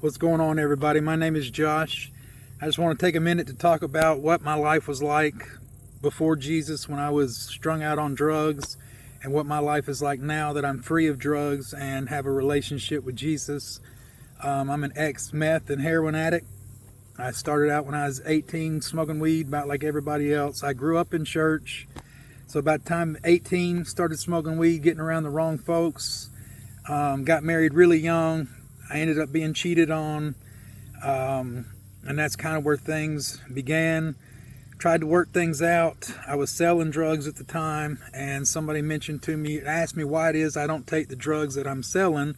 What's going on, everybody? My name is Josh. I just want to take a minute to talk about what my life was like before Jesus, when I was strung out on drugs, and what my life is like now that I'm free of drugs and have a relationship with Jesus. I'm an ex-meth and heroin addict. I started out when I was 18 smoking weed, about like everybody else. I grew up in church, so about the time 18, started smoking weed, getting around the wrong folks. Got married really young. I ended up being cheated on, and that's kind of where things began. Tried to work things out. I was selling drugs at the time, and somebody mentioned to me, asked me why it is I don't take the drugs that I'm selling,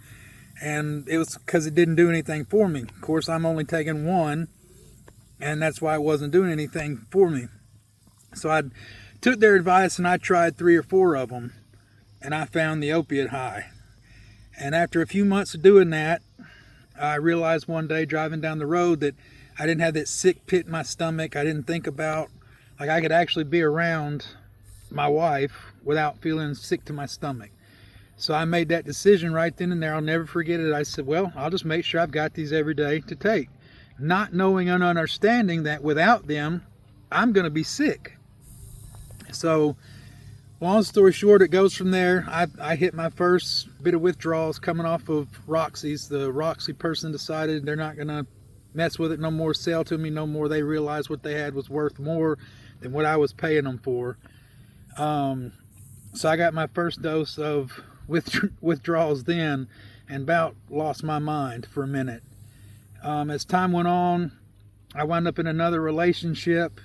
and it was because it didn't do anything for me. Of course, I'm only taking one, and that's why it wasn't doing anything for me. So I took their advice, and I tried 3 or 4 of them, and I found the opiate high. And after a few months of doing that, I realized one day driving down the road that I didn't have that sick pit in my stomach. I didn't think about, like, I could actually be around my wife without feeling sick to my stomach. So I made that decision right then and there. I'll never forget it. I said, well, I'll just make sure I've got these every day to take. Not knowing and understanding that without them, I'm going to be sick. So long story short, it goes from there. I hit my first bit of withdrawals coming off of Roxy's. The Roxy person decided they're not going to mess with it no more, sell to me no more. They realized what they had was worth more than what I was paying them for. So I got my first dose of withdrawals then, and about lost my mind for a minute. As time went on, I wound up in another relationship.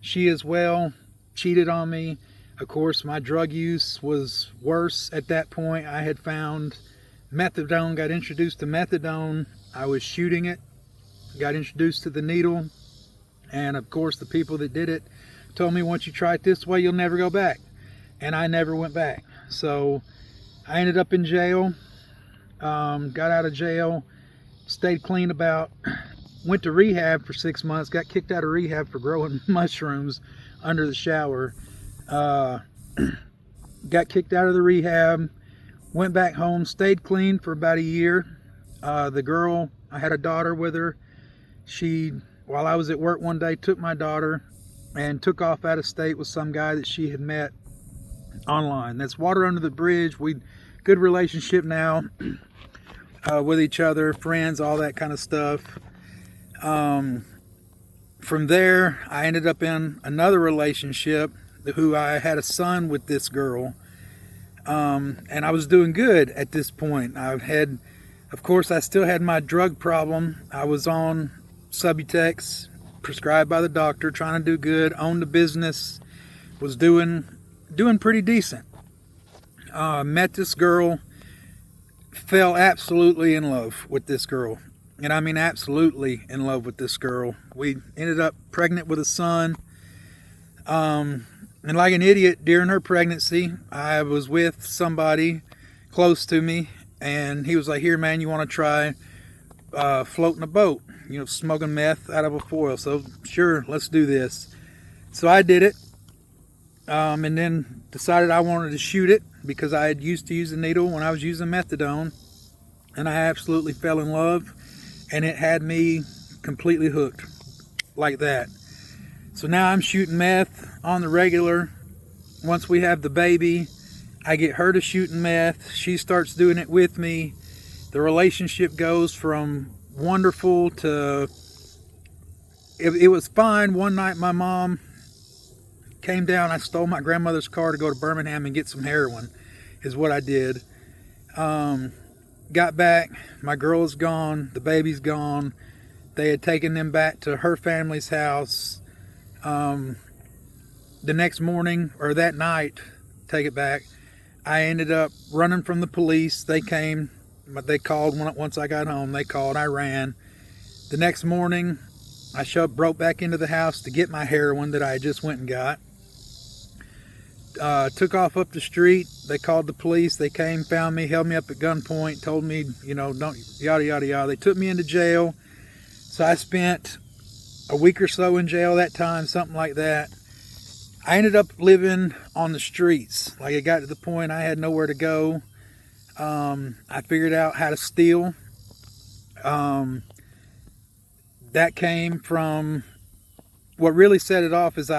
She as well cheated on me. Of course, my drug use was worse at that point. I had found methadone, got introduced to methadone. I was shooting it, got introduced to the needle. And of course, the people that did it told me, once you try it this way, you'll never go back. And I never went back. So I ended up in jail, got out of jail, stayed clean went to rehab for 6 months, got kicked out of rehab for growing mushrooms under the shower. Got kicked out of the rehab, went back home, stayed clean for about a year. The girl, I had a daughter with her. She, while I was at work one day, took my daughter and took off out of state with some guy that she had met online. That's water under the bridge. We good relationship now with each other, friends, all that kind of stuff. From there, I ended up in another relationship who I had a son with this girl. And I was doing good at this point. Of course, I still had my drug problem. I was on Subutex, prescribed by the doctor, trying to do good, owned a business, was doing pretty decent. Met this girl, fell absolutely in love with this girl. And I mean absolutely in love with this girl. We ended up pregnant with a son. And like an idiot, during her pregnancy, I was with somebody close to me, and he was like, here, man, you want to try floating a boat, smoking meth out of a foil. So sure, let's do this. So I did it, and then decided I wanted to shoot it because I had used to use a needle when I was using methadone, and I absolutely fell in love, and it had me completely hooked like that. So now I'm shooting meth on the regular. Once we have the baby, I get her to shooting meth. She starts doing it with me. The relationship goes from wonderful to... It was fine. One night my mom came down. I stole my grandmother's car to go to Birmingham and get some heroin, is what I did. Got back. My girl's gone. The baby's gone. They had taken them back to her family's house. The next morning, or that night, take it back, I ended up running from the police. They came, but they called once I got home. They called, I ran. The next morning, I broke back into the house to get my heroin that I just went and got. Took off up the street. They called the police. They came, found me, held me up at gunpoint, told me, don't, yada, yada, yada. They took me into jail. So I spent a week or so in jail that time, something like that. I ended up living on the streets. Like, it got to the point I had nowhere to go. I figured out how to steal. that came from, what really set it off is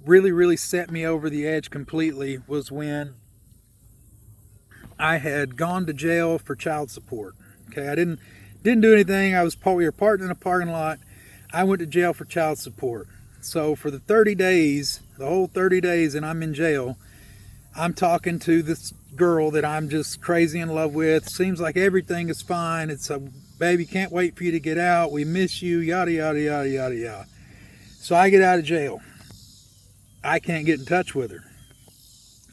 really set me over the edge completely was when I had gone to jail for child support. Okay, I didn't do anything. We were parked in a parking lot. I went to jail for child support. So for the 30 days, the whole 30 days, and I'm in jail, I'm talking to this girl that I'm just crazy in love with. Seems like everything is fine. It's a baby, can't wait for you to get out. We miss you, yada, yada, yada, yada, yada. So I get out of jail. I can't get in touch with her.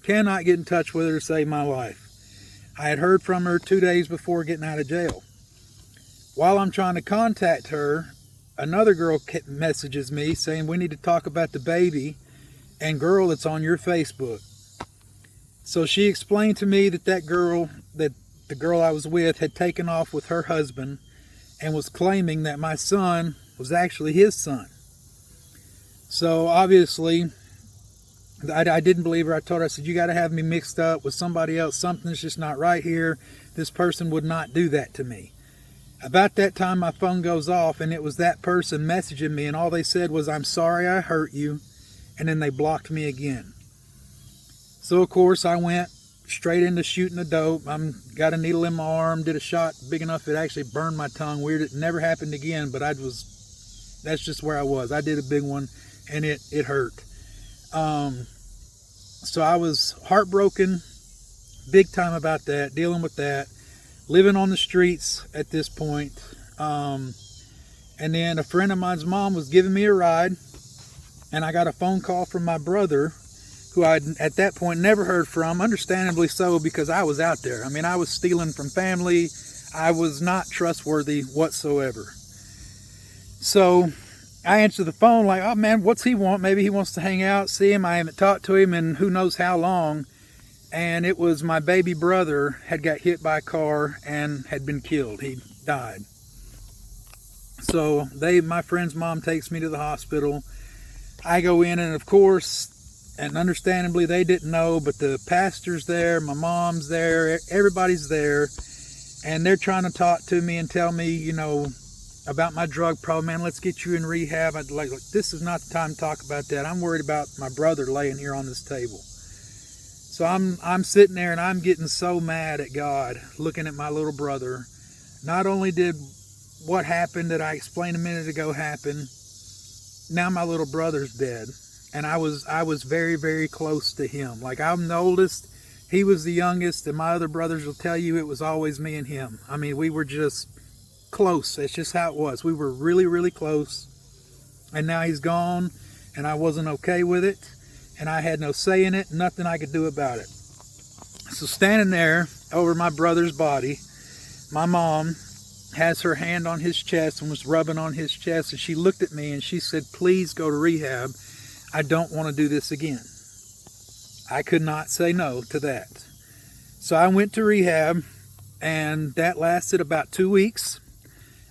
Cannot get in touch with her to save my life. I had heard from her 2 days before getting out of jail. While I'm trying to contact her, another girl messages me saying, we need to talk about the baby and girl that's on your Facebook. So she explained to me that the girl I was with had taken off with her husband and was claiming that my son was actually his son. So obviously, I didn't believe her. I told her, I said, you got to have me mixed up with somebody else. Something's just not right here. This person would not do that to me. About that time, my phone goes off, and it was that person messaging me, and all they said was, I'm sorry I hurt you, and then they blocked me again. So, of course, I went straight into shooting the dope. Got a needle in my arm, did a shot big enough it actually burned my tongue. Weird, it never happened again, but that's just where I was. I did a big one, and it hurt. So I was heartbroken, big time about that, dealing with that, living on the streets at this point. And then a friend of mine's mom was giving me a ride, and I got a phone call from my brother, who I'd at that point never heard from, understandably so, because I was out there. I mean, I was stealing from family. I was not trustworthy whatsoever. So I answered the phone like, oh man, what's he want? Maybe he wants to hang out, see him. I haven't talked to him in who knows how long. And it was my baby brother had got hit by a car and had been killed. He died. So my friend's mom takes me to the hospital. I go in, and of course, and understandably they didn't know, but the pastor's there, my mom's there, everybody's there. And they're trying to talk to me and tell me, about my drug problem. Man, let's get you in rehab. I'd like, this is not the time to talk about that. I'm worried about my brother laying here on this table. So I'm sitting there, and I'm getting so mad at God, looking at my little brother. Not only did what happened that I explained a minute ago happen, now my little brother's dead. And I was very, very close to him. Like, I'm the oldest, he was the youngest, and my other brothers will tell you it was always me and him. I mean, we were just close. That's just how it was. We were really, really close. And now he's gone, and I wasn't okay with it, and I had no say in it, nothing I could do about it. So standing there over my brother's body, my mom has her hand on his chest and was rubbing on his chest, and she looked at me and she said, please go to rehab. I don't want to do this again. I could not say no to that. So I went to rehab, and that lasted about 2 weeks.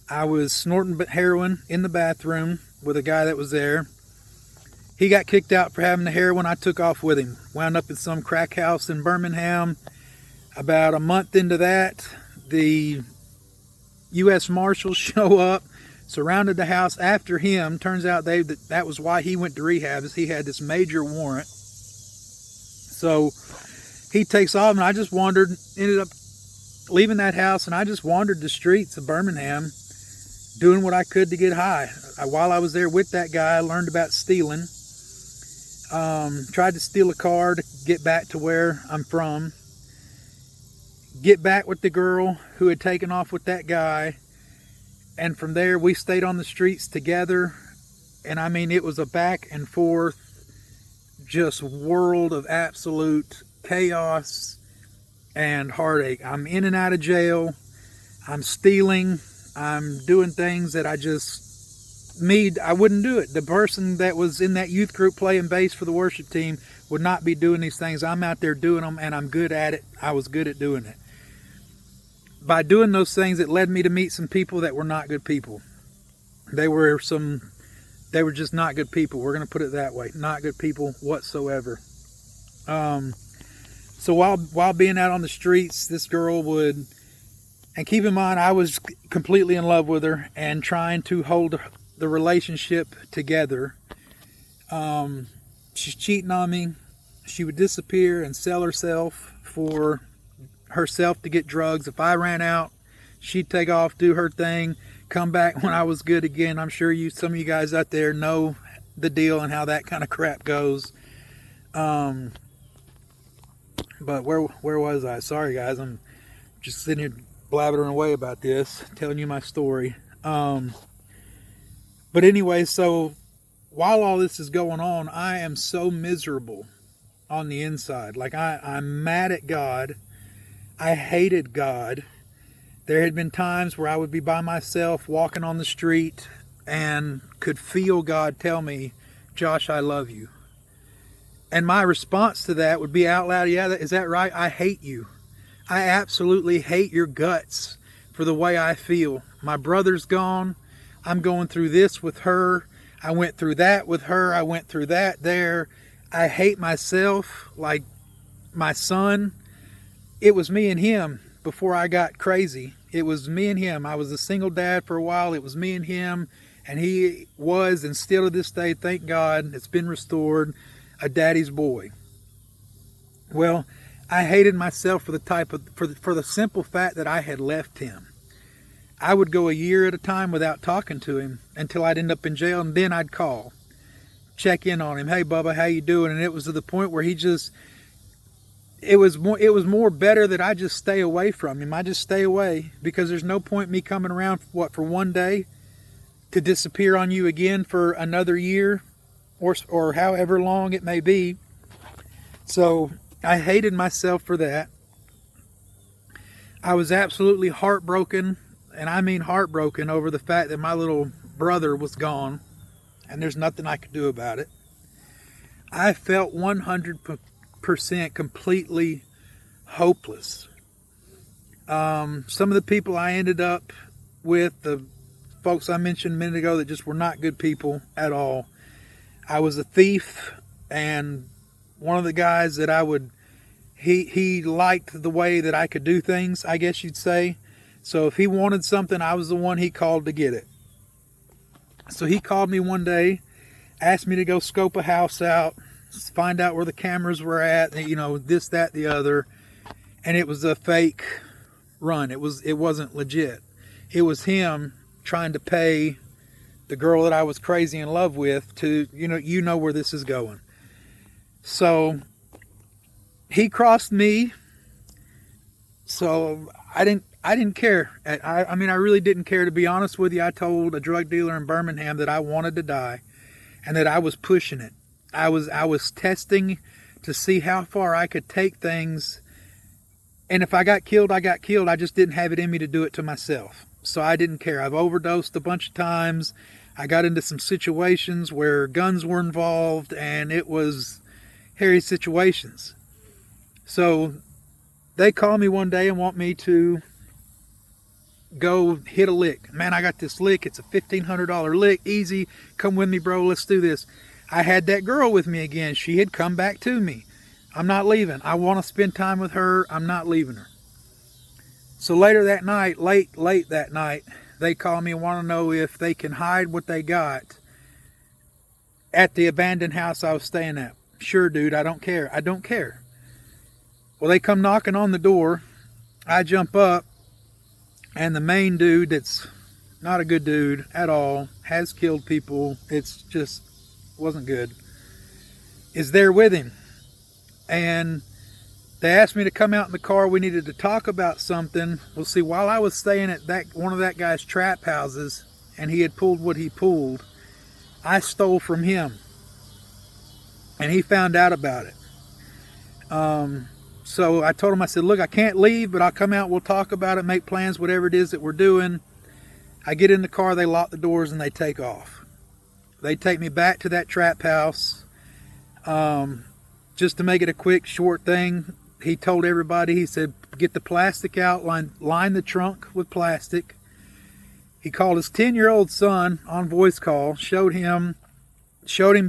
I was snorting heroin in the bathroom with a guy that was there. He got kicked out for having the heroin. I took off with him. Wound up in some crack house in Birmingham. About a month into that, the U.S. Marshals show up, surrounded the house after him. Turns out that was why he went to rehab, is he had this major warrant. So he takes off, and I just ended up leaving that house, and I just wandered the streets of Birmingham, doing what I could to get high. While I was there with that guy, I learned about stealing. Tried to steal a car to get back to where I'm from. Get back with the girl who had taken off with that guy. And from there, we stayed on the streets together. And I mean, it was a back and forth, just world of absolute chaos and heartache. I'm in and out of jail. I'm stealing. I'm doing things that I wouldn't do it. The person that was in that youth group playing bass for the worship team would not be doing these things. I'm out there doing them, and I'm good at it. I was good at doing it. By doing those things, it led me to meet some people that were not good people. They were just not good people. We're going to put it that way. Not good people whatsoever. So while being out on the streets, this girl would And keep in mind, I was completely in love with her and trying to hold the relationship together. She's cheating on me. She would disappear and sell herself for herself to get drugs. If I ran out, she'd take off, do her thing, come back when I was good again. I'm sure some of you guys out there know the deal and how that kind of crap goes. But where was I? Sorry guys, I'm just sitting here blabbering away about this, telling you my story. But anyway, so while all this is going on, I am so miserable on the inside. Like I'm mad at God. I hated God. There had been times where I would be by myself walking on the street and could feel God tell me, Josh, I love you. And my response to that would be out loud, yeah, is that right? I hate you. I absolutely hate your guts for the way I feel. My brother's gone. I'm going through this with her. I went through that with her. I went through that there. I hate myself like my son. It was me and him before I got crazy. It was me and him. I was a single dad for a while. It was me and him. And he was, and still to this day, thank God, it's been restored, a daddy's boy. Well, I hated myself for the simple fact that I had left him. I would go a year at a time without talking to him until I'd end up in jail, and then I'd call, check in on him. Hey, Bubba, how you doing? And it was to the point where it was more better that I just stay away from him. I just stay away because there's no point me coming around for one day to disappear on you again for another year or however long it may be. So I hated myself for that. I was absolutely heartbroken, and I mean heartbroken, over the fact that my little brother was gone and there's nothing I could do about it. I felt 100% completely hopeless. Some of the people I ended up with, the folks I mentioned a minute ago that just were not good people at all. I was a thief, and one of the guys that he liked the way that I could do things, I guess you'd say. So if he wanted something, I was the one he called to get it. So he called me one day, asked me to go scope a house out, find out where the cameras were at, this, that, the other. And it was a fake run. It wasn't legit. It was him trying to pay the girl that I was crazy in love with to, you know where this is going. So he crossed me. So I didn't care. I really didn't care, to be honest with you. I told a drug dealer in Birmingham that I wanted to die and that I was pushing it. I was testing to see how far I could take things. And if I got killed, I got killed. I just didn't have it in me to do it to myself. So I didn't care. I've overdosed a bunch of times. I got into some situations where guns were involved, and it was hairy situations. So they call me one day and want me to go hit a lick. Man, I got this lick. It's a $1,500 lick. Easy. Come with me, bro. Let's do this. I had that girl with me again. She had come back to me. I'm not leaving. I want to spend time with her. I'm not leaving her. So later that night, late that night, they call me and want to know if they can hide what they got at the abandoned house I was staying at. Sure, dude, I don't care. I don't care. Well, they come knocking on the door. I jump up, and the main dude, that's not a good dude at all, has killed people, it's just wasn't good, is there with him. And they asked me to come out in the car. We needed to talk about something. Well, see, while I was staying at one of that guy's trap houses, and he had pulled what he pulled, I stole from him. And he found out about it. So I told him, I said, look, I can't leave, but I'll come out, we'll talk about it, make plans, whatever it is that we're doing. I get in the car, they lock the doors, and they take off. They take me back to that trap house. Just to make it a quick, short thing, he told everybody, he said, get the plastic out, line the trunk with plastic. He called his 10-year-old son on voice call, showed him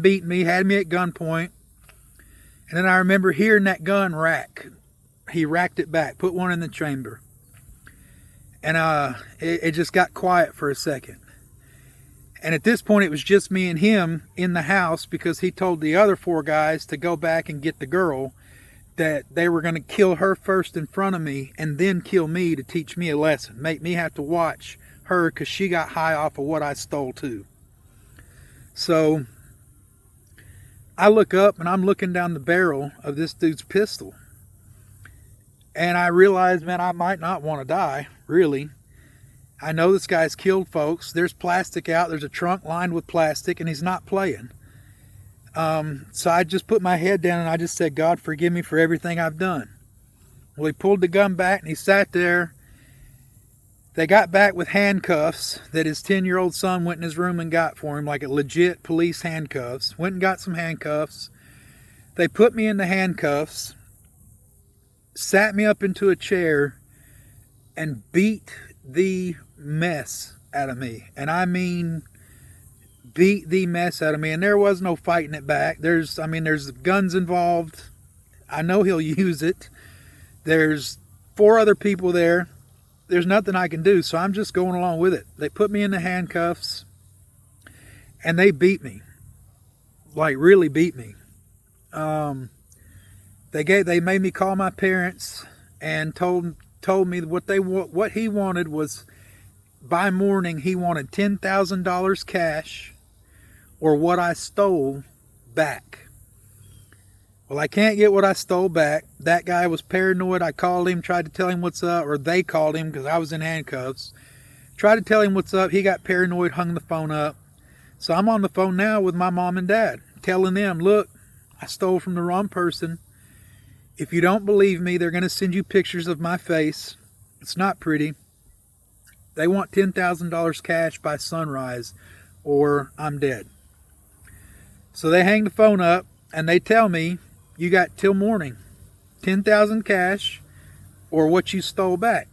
beating me, had me at gunpoint. And then I remember hearing that gun rack. He racked it back, put one in the chamber. And it just got quiet for a second. And at this point, it was just me and him in the house, because he told the other 4 guys to go back and get the girl, that they were going to kill her first in front of me and then kill me to teach me a lesson, make me have to watch her because she got high off of what I stole too. So I look up and I'm looking down the barrel of this dude's pistol. And I realize, man, I might not want to die, really. I know this guy's killed folks. There's plastic out. There's a trunk lined with plastic, and he's not playing. So I just put my head down and I just said, God, forgive me for everything I've done. Well, he pulled the gun back and he sat there. They got back with handcuffs that his 10-year-old son went in his room and got for him, like a legit police handcuffs. Went and got some handcuffs. They put me in the handcuffs, sat me up into a chair, and beat the mess out of me. And I mean, beat the mess out of me. And there was no fighting it back. There's guns involved. I know he'll use it. There's 4 other people there. There's nothing I can do, so I'm just going along with it. They put me in the handcuffs, and they beat me. Like, really beat me. They made me call my parents and told me what he wanted was, by morning, he wanted $10,000 cash or what I stole back. Well, I can't get what I stole back. That guy was paranoid. I called him, tried to tell him what's up, or they called him because I was in handcuffs. Tried to tell him what's up. He got paranoid, hung the phone up. So I'm on the phone now with my mom and dad, telling them, look, I stole from the wrong person. If you don't believe me, they're going to send you pictures of my face. It's not pretty. They want $10,000 cash by sunrise, or I'm dead. So they hang the phone up, and they tell me, you got till morning. $10,000 cash, or what you stole back.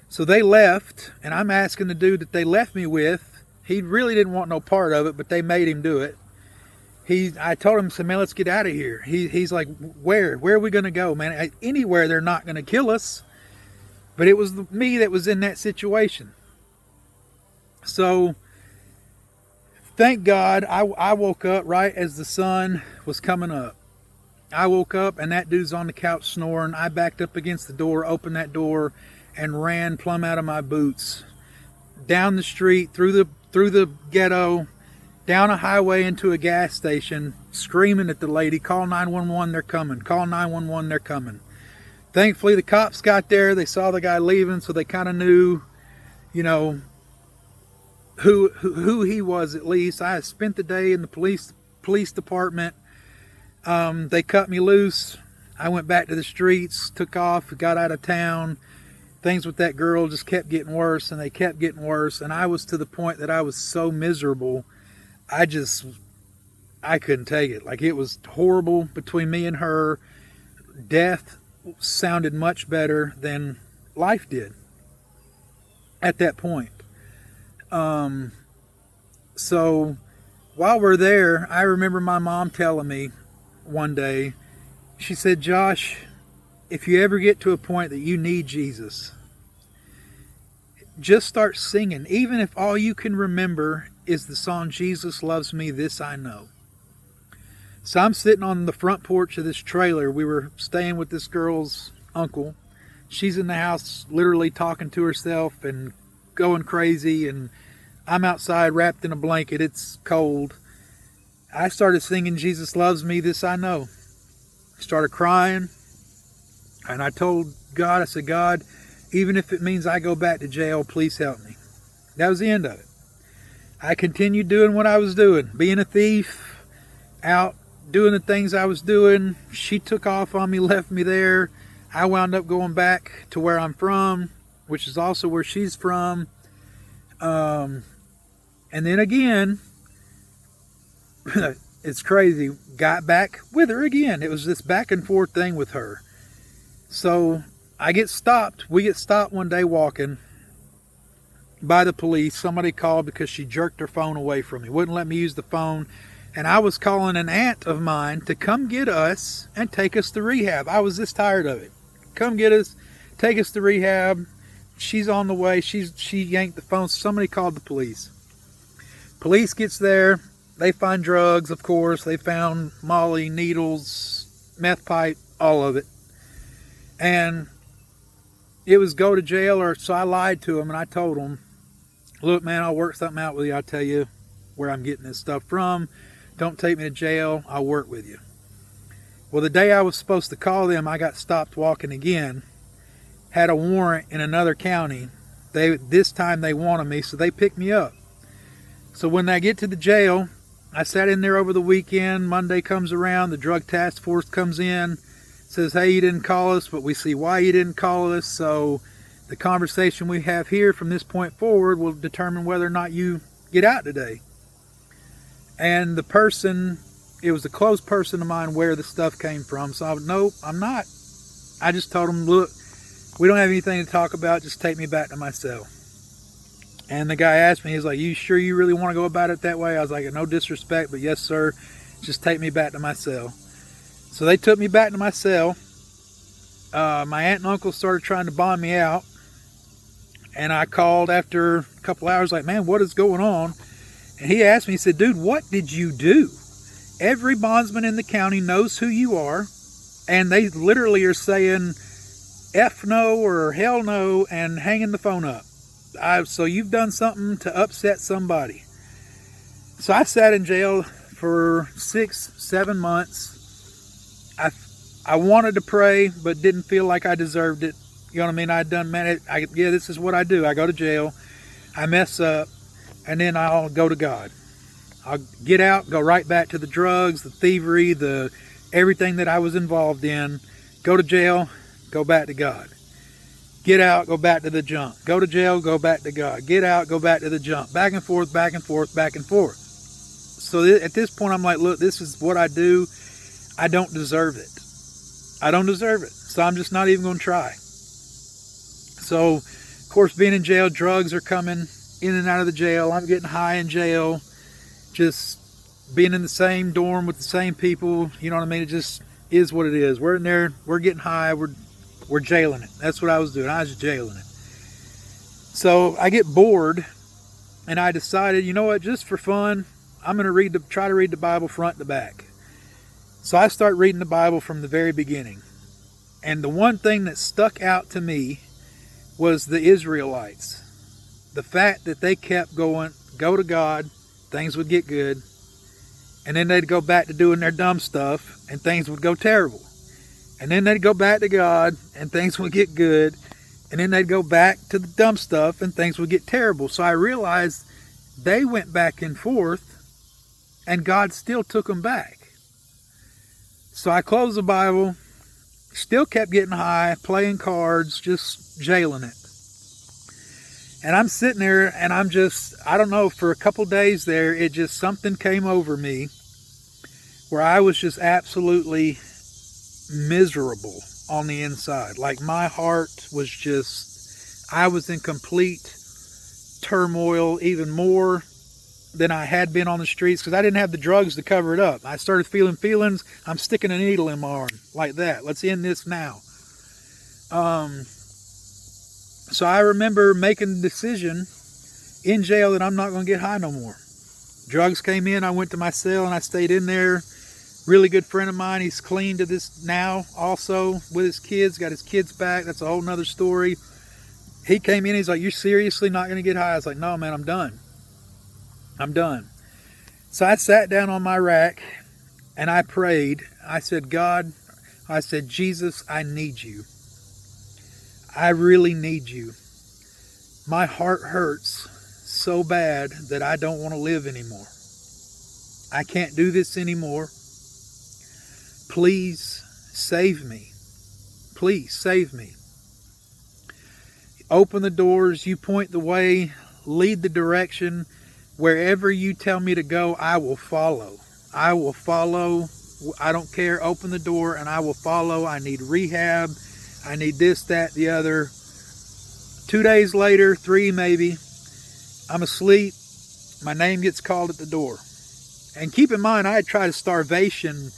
So they left, and I'm asking the dude that they left me with. He really didn't want no part of it, but they made him do it. I told him, man, let's get out of here. He's like, where are we going to go, man? Anywhere, they're not going to kill us. But it was me that was in that situation. So, thank God, I woke up right as the sun was coming up. I woke up and that dude's on the couch snoring. I backed up against the door, opened that door, and ran plumb out of my boots. Down the street, through the ghetto, down a highway into a gas station, screaming at the lady, call 911, they're coming. Call 911, they're coming. Thankfully, the cops got there. They saw the guy leaving, so they kind of knew, who he was at least. I had spent the day in the police department. They cut me loose. I went back to the streets, took off, got out of town. Things with that girl just kept getting worse, and they kept getting worse. And I was to the point that I was so miserable, I couldn't take it. Like, it was horrible between me and her. Death sounded much better than life did at that point. So while we're there, I remember my mom telling me one day, she said, Josh, if you ever get to a point that you need Jesus, just start singing. Even if all you can remember is the song, Jesus Loves Me, This I Know. So I'm sitting on the front porch of this trailer. We were staying with this girl's uncle. She's in the house literally talking to herself and going crazy, and I'm outside wrapped in a blanket. It's cold. I started singing Jesus Loves Me, This I Know. I started crying, and I told God, I said, God, even if it means I go back to jail, please help me. That was the end of it. I continued doing what I was doing, being a thief, out doing the things I was doing. She took off on me, left me there. I wound up going back to where I'm from, which is also where she's from. And then again, it's crazy, got back with her again. It was this back and forth thing with her. So we get stopped one day walking by the police. Somebody called because she jerked her phone away from me, wouldn't let me use the phone. And I was calling an aunt of mine to come get us and take us to rehab. I was this tired of it. Come get us, take us to rehab. she's on the way. She yanked the phone. Somebody called the police. Police gets there. They find drugs, of course. They found Molly, needles, meth pipe, all of it. And it was go to jail, or so I lied to him, and I told him, look, man, I'll work something out with you. I'll tell you where I'm getting this stuff from. Don't take me to jail. I'll work with you. Well, the day I was supposed to call them, I got stopped walking again. Had a warrant in another county. This time they wanted me, so they picked me up. So when I get to the jail, I sat in there over the weekend. Monday comes around, the drug task force comes in, says, hey, you didn't call us, but we see why you didn't call us. So the conversation we have here from this point forward will determine whether or not you get out today. And the person, it was a close person of mine where the stuff came from. So nope, I'm not. I just told him, look, we don't have anything to talk about. Just take me back to my cell. And the guy asked me, he's like, you sure you really want to go about it that way? I was like, no disrespect, but yes, sir. Just take me back to my cell. So they took me back to my cell. My aunt and uncle started trying to bond me out. And I called after a couple hours like, man, what is going on? And he asked me, he said, dude, what did you do? Every bondsman in the county knows who you are. And they literally are saying F no or hell no and hanging the phone up. So you've done something to upset somebody. So I sat in jail for 6-7 months. I wanted to pray, but didn't feel like I deserved it. You know what I mean? I'd done, man, yeah, this is what I do. I go to jail, I mess up, and then I'll go to God. I'll get out, go right back to the drugs, the thievery, the everything that I was involved in. Go to jail, go back to God. Get out, go back to the junk. Go to jail, go back to God. Get out, go back to the junk. Back and forth, back and forth, back and forth. So at this point, I'm like, look, this is what I do. I don't deserve it. I don't deserve it. So I'm just not even going to try. So, of course, being in jail, drugs are coming in and out of the jail. I'm getting high in jail. Just being in the same dorm with the same people. You know what I mean? It just is what it is. We're in there. We're getting high. We're jailing it. That's what I was doing. I was jailing it. So I get bored, and I decided, you know what? Just for fun, I'm going to try to read the Bible front to back. So I start reading the Bible from the very beginning. And the one thing that stuck out to me was the Israelites. The fact that they kept going, go to God, things would get good. And then they'd go back to doing their dumb stuff, and things would go terrible. And then they'd go back to God, and things would get good. And then they'd go back to the dumb stuff, and things would get terrible. So I realized they went back and forth, and God still took them back. So I closed the Bible, still kept getting high, playing cards, just jailing it. And I'm sitting there, and I'm just, I don't know, for a couple days there, it just, something came over me where I was just absolutely miserable on the inside. Like my heart was just, I was in complete turmoil, even more than I had been on the streets, because I didn't have the drugs to cover it up. I started feeling feelings. I'm sticking a needle in my arm like that. Let's end this now. So I remember making the decision in jail that I'm not going to get high no more. Drugs came in. I went to my cell and I stayed in there. Really good friend of mine. He's clean to this now also with his kids. Got his kids back. That's a whole nother story. He came in. He's like, "You're seriously not going to get high?" I was like, "No, man, I'm done. I'm done." So I sat down on my rack and I prayed. I said, God, I said, Jesus, I need you. I really need you. My heart hurts so bad that I don't want to live anymore. I can't do this anymore. Please save me. Please save me. Open the doors. You point the way. Lead the direction. Wherever you tell me to go, I will follow. I will follow. I don't care. Open the door and I will follow. I need rehab. I need this, that, the other. 2 days later, 3 maybe, I'm asleep. My name gets called at the door. And keep in mind, I had tried a starvation,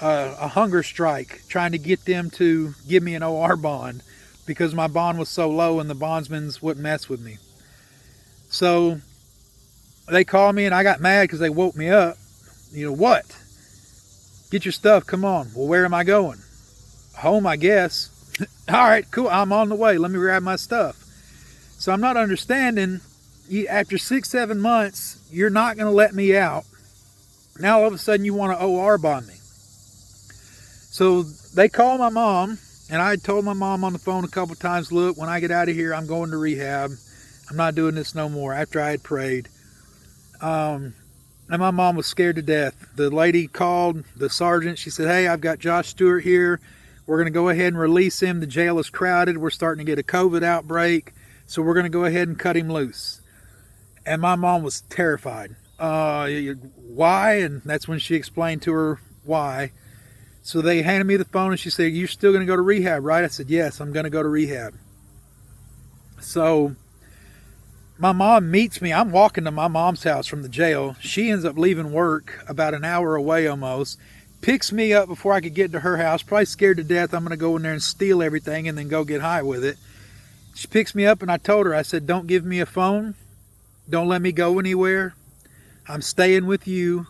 a hunger strike, trying to get them to give me an OR bond because my bond was so low and the bondsmen wouldn't mess with me. So they called me and I got mad because they woke me up. What? Get your stuff, come on. Well, where am I going? Home, I guess. All right, cool, I'm on the way. Let me grab my stuff. So I'm not understanding, after 6-7 months, you're not going to let me out. Now all of a sudden you want to OR bond me. So they called my mom, and I had told my mom on the phone a couple times, look, when I get out of here, I'm going to rehab. I'm not doing this no more, after I had prayed. And my mom was scared to death. The lady called the sergeant. She said, hey, I've got Josh Stewart here. We're going to go ahead and release him. The jail is crowded. We're starting to get a COVID outbreak. So we're going to go ahead and cut him loose. And my mom was terrified. Why? And that's when she explained to her why. So they handed me the phone and she said, you're still going to go to rehab, right? I said, yes, I'm going to go to rehab. So my mom meets me. I'm walking to my mom's house from the jail. She ends up leaving work about an hour away almost. Picks me up before I could get to her house. Probably scared to death I'm going to go in there and steal everything and then go get high with it. She picks me up and I told her, I said, don't give me a phone. Don't let me go anywhere. I'm staying with you.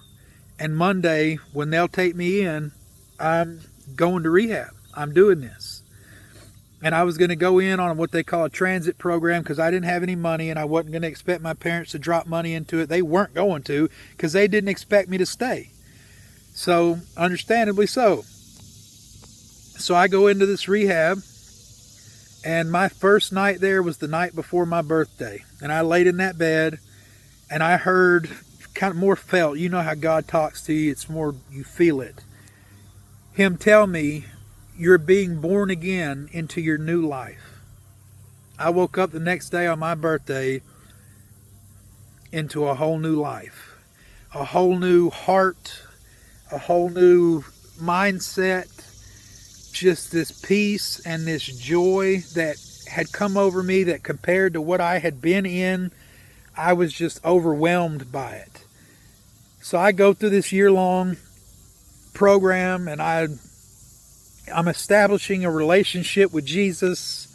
And Monday, when they'll take me in, I'm going to rehab. I'm doing this. And I was going to go in on what they call a transit program because I didn't have any money and I wasn't going to expect my parents to drop money into it. They weren't going to because they didn't expect me to stay. So, understandably so. So I go into this rehab, and my first night there was the night before my birthday. And I laid in that bed, and I heard, kind of more felt, you know how God talks to you, it's more, you feel it. Him tell me, you're being born again into your new life. I woke up the next day on my birthday into a whole new life. A whole new heart, a whole new mindset, just this peace and this joy that had come over me that compared to what I had been in, I was just overwhelmed by it. So I go through this year-long program and I'm establishing a relationship with Jesus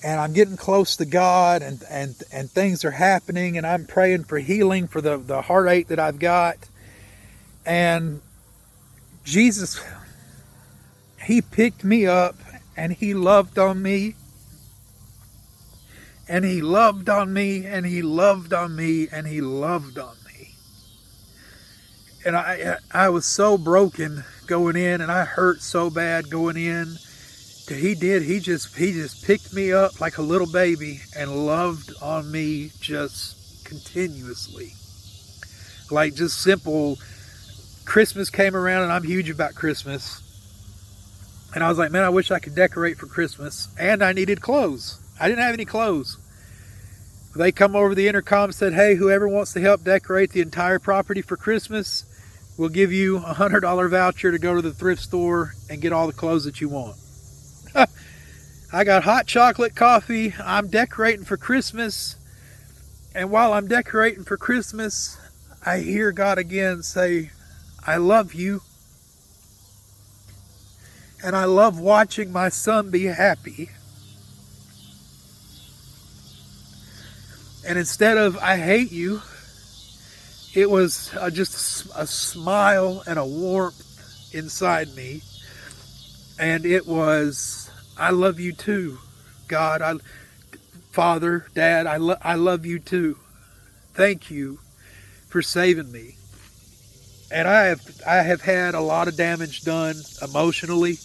and I'm getting close to God and things are happening and I'm praying for healing for the heartache that I've got. And Jesus, He picked me up and He loved on me. And He loved on me and He loved on me and He loved on me. And I was so broken going in and I hurt so bad going in. He just picked me up like a little baby and loved on me just continuously. Like just simple. Christmas came around and I'm huge about Christmas. And I was like, man, I wish I could decorate for Christmas. And I needed clothes. I didn't have any clothes. They come over the intercom and said, hey, whoever wants to help decorate the entire property for Christmas, we'll give you a $100 voucher to go to the thrift store and get all the clothes that you want. I got hot chocolate coffee. I'm decorating for Christmas. And while I'm decorating for Christmas, I hear God again say, I love you. And I love watching my son be happy. And instead of I hate you, it was just a smile and a warmth inside me. And it was, I love you too, God. Father, Dad, I love you too. Thank you for saving me. And I have had a lot of damage done emotionally.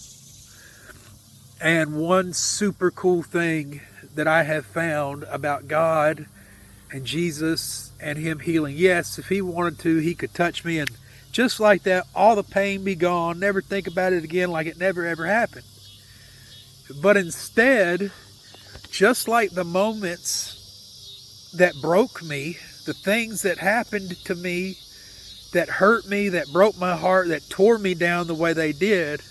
And one super cool thing that I have found about God and Jesus and Him healing. Yes, if He wanted to, He could touch me and just like that, all the pain be gone. Never think about it again like it never ever happened. But instead, just like the moments that broke me, the things that happened to me, that hurt me, that broke my heart, that tore me down the way they did,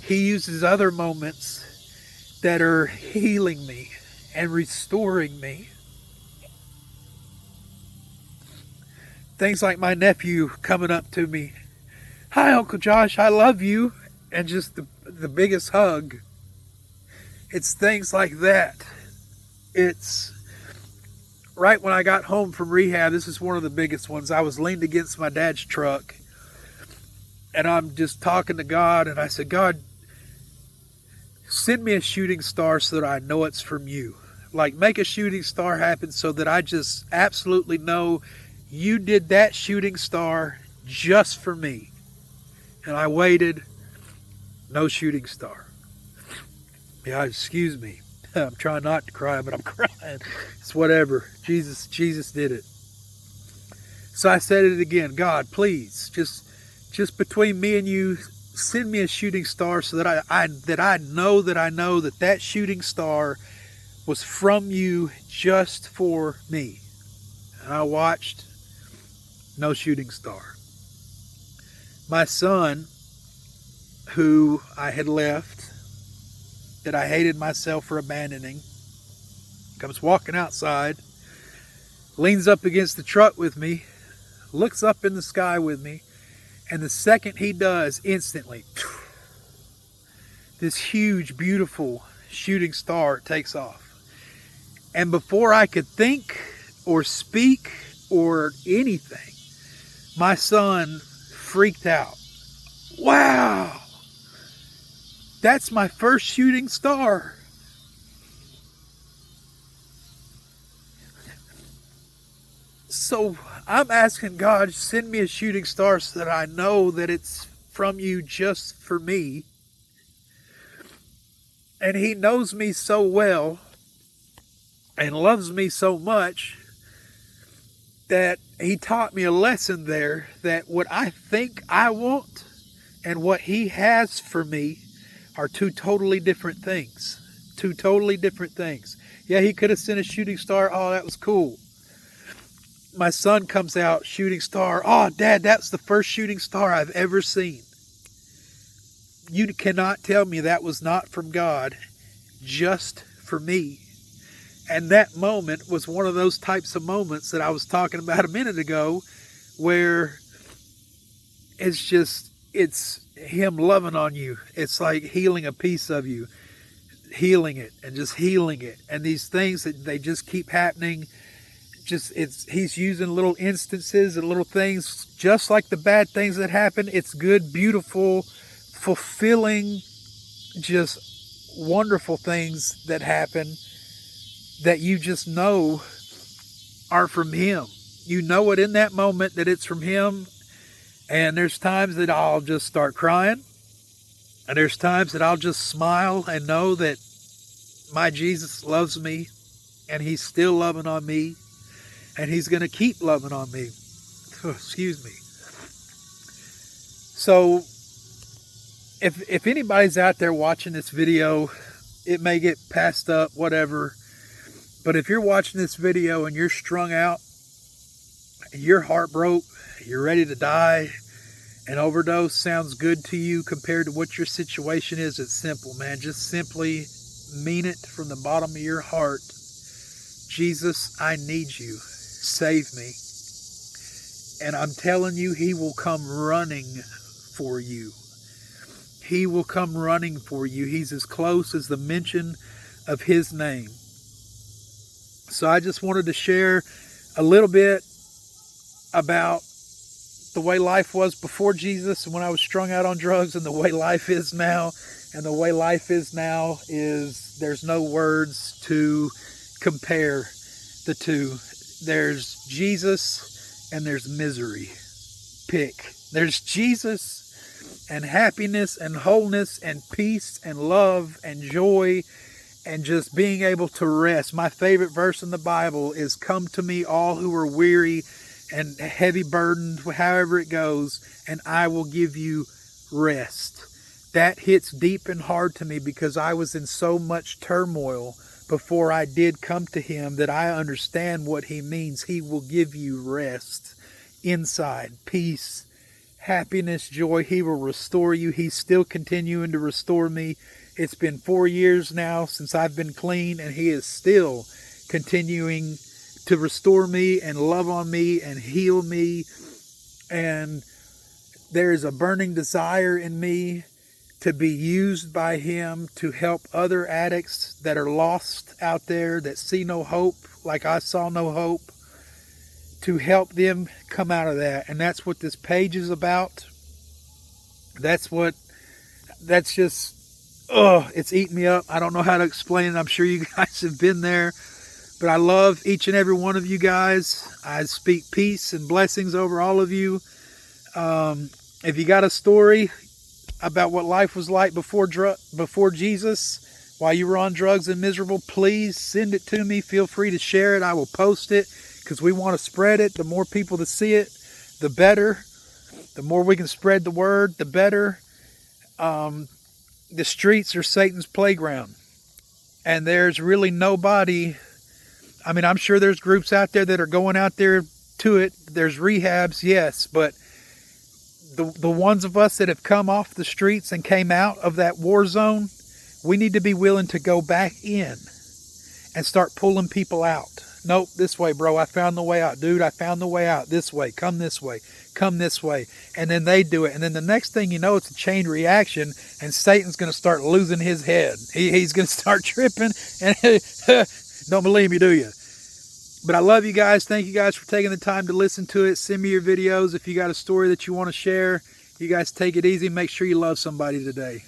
He uses other moments that are healing me and restoring me. Things like my nephew coming up to me, hi Uncle Josh, I love you, and just the biggest hug. It's things like that. It's right when I got home from rehab. This is one of the biggest ones. I was leaned against my dad's truck, and I'm just talking to God, and I said, God, send me a shooting star so that I know it's from you. Like, make a shooting star happen so that I just absolutely know you did that shooting star just for me. And I waited. No shooting star. Yeah, excuse me. I'm trying not to cry, but I'm crying. It's whatever. Jesus did it. So I said it again. God, please, just between me and you, send me a shooting star so that I know that shooting star was from you just for me. And I watched. No shooting star. My son, who I had left, that I hated myself for abandoning, comes walking outside, leans up against the truck with me, looks up in the sky with me, and the second he does, instantly, this huge, beautiful shooting star takes off. And before I could think or speak or anything, my son freaked out. Wow! That's my first shooting star. So I'm asking God, send me a shooting star so that I know that it's from you just for me. And He knows me so well and loves me so much that He taught me a lesson there, that what I think I want and what He has for me are two totally different things. Two totally different things. Yeah, He could have sent a shooting star. Oh, that was cool. My son comes out, shooting star. Oh, Dad, that's the first shooting star I've ever seen. You cannot tell me that was not from God, just for me. And that moment was one of those types of moments that I was talking about a minute ago, where it's Him loving on you. It's like healing a piece of you, healing it and just healing it. And these things that they just keep happening, He's using little instances and little things, just like the bad things that happen. It's good, beautiful, fulfilling, just wonderful things that happen that you just know are from Him. You know it in that moment that it's from Him. And there's times that I'll just start crying. And there's times that I'll just smile and know that my Jesus loves me. And He's still loving on me. And He's going to keep loving on me. Excuse me. So, if anybody's out there watching this video, it may get passed up, whatever. But if you're watching this video and you're strung out, and you're heartbroken, you're ready to die, an overdose sounds good to you compared to what your situation is, it's simple, man. Just simply mean it from the bottom of your heart. Jesus, I need you. Save me. And I'm telling you, He will come running for you. He will come running for you. He's as close as the mention of His name. So I just wanted to share a little bit about the way life was before Jesus and when I was strung out on drugs, and the way life is now. And the way life is now is, there's no words to compare the two. There's Jesus and there's misery. Pick. There's Jesus and happiness and wholeness and peace and love and joy and just being able to rest. My favorite verse in the Bible is, "Come to me all who are weary and heavy burdened," however it goes, "and I will give you rest." That hits deep and hard to me because I was in so much turmoil before I did come to Him, that I understand what He means. He will give you rest inside, peace, happiness, joy. He will restore you. He's still continuing to restore me. It's been 4 years now since I've been clean, and He is still continuing to restore me and love on me and heal me. And there is a burning desire in me to be used by Him to help other addicts that are lost out there, that see no hope, like I saw no hope, to help them come out of that. And that's what this page is about. That's just, it's eating me up. I don't know how to explain it. I'm sure you guys have been there. But I love each and every one of you guys. I speak peace and blessings over all of you. If you got a story about what life was like before Jesus, while you were on drugs and miserable, please send it to me. Feel free to share it. I will post it because we want to spread it. The more people that see it, the better. The more we can spread the word, the better. The streets are Satan's playground. And there's really nobody. I mean, I'm sure there's groups out there that are going out there to it. There's rehabs, yes, but the ones of us that have come off the streets and came out of that war zone, we need to be willing to go back in and start pulling people out. Nope, this way, bro. I found the way out. Dude, I found the way out. This way. Come this way. Come this way. And then they do it. And then the next thing you know, it's a chain reaction, and Satan's going to start losing his head. He's going to start tripping, and don't believe me, do you? But I love you guys. Thank you guys for taking the time to listen to it. Send me your videos if you got a story that you want to share. You guys take it easy. Make sure you love somebody today.